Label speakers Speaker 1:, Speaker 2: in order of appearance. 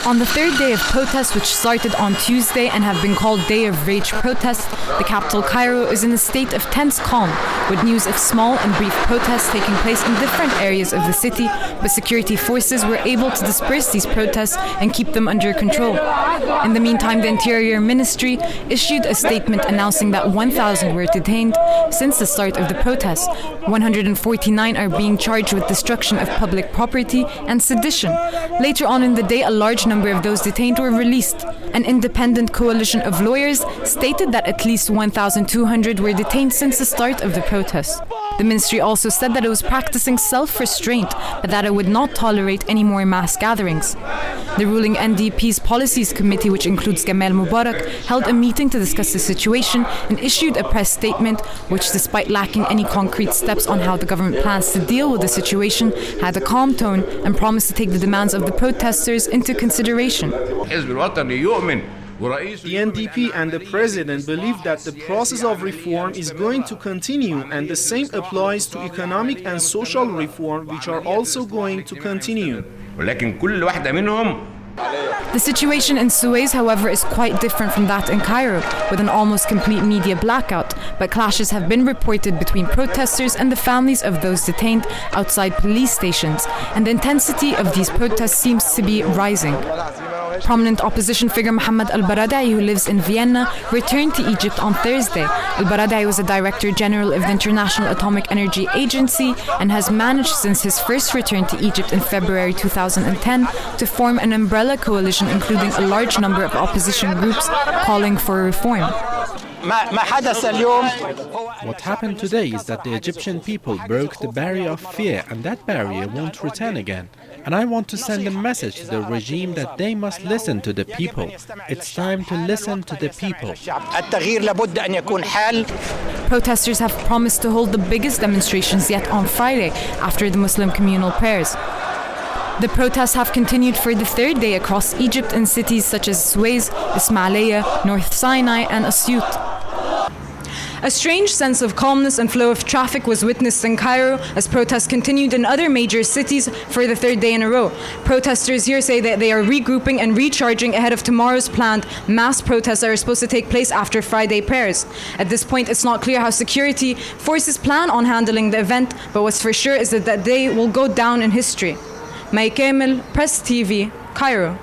Speaker 1: On the third day of protests, which started on Tuesday and have been called Day of Rage protests, the capital Cairo is in a state of tense calm, with news of small and brief protests taking place in different areas of the city, but security forces were able to disperse these protests and keep them under control. In the meantime, the Interior Ministry issued a statement announcing that 1,000 were detained since the start of the protests. 149 are being charged with destruction of public property and sedition. Later on in the day, a large number of those detained were released. An independent coalition of lawyers stated that at least 1,200 were detained since the start of the protests. The ministry also said that it was practicing self-restraint, but that it would not tolerate any more mass gatherings. The ruling NDP's Policies Committee, which includes Gamal Mubarak, held a meeting to discuss the situation and issued a press statement which, despite lacking any concrete steps on how the government plans to deal with the situation, had a calm tone and promised to take the demands of the protesters into consideration.
Speaker 2: The NDP and the President believe that the process of reform is going to continue, and the same applies to economic and social reform, which are also going to continue.
Speaker 1: The situation in Suez, however, is quite different from that in Cairo, with an almost complete media blackout, but clashes have been reported between protesters and the families of those detained outside police stations, and the intensity of these protests seems to be rising. Prominent opposition figure Mohammed al-Baradei, who lives in Vienna, returned to Egypt on Thursday. Al-Baradei was the Director General of the International Atomic Energy Agency and has managed since his first return to Egypt in February 2010 to form an umbrella coalition including a large number of opposition groups calling for reform.
Speaker 3: What happened today is that the Egyptian people broke the barrier of fear, and that barrier won't return again. And I want to send a message to the regime that they must listen to the people. It's time to listen to the people.
Speaker 1: Protesters have promised to hold the biggest demonstrations yet on Friday after the Muslim communal prayers. The protests have continued for the third day across Egypt in cities such as Suez, Ismailia, North Sinai and Asyut. A strange sense of calmness and flow of traffic was witnessed in Cairo as protests continued in other major cities for the third day in a row. Protesters here say that they are regrouping and recharging ahead of tomorrow's planned mass protests that are supposed to take place after Friday prayers. At this point, it's not clear how security forces plan on handling the event, but what's for sure is that day will go down in history. May Kamel, Press TV, Cairo.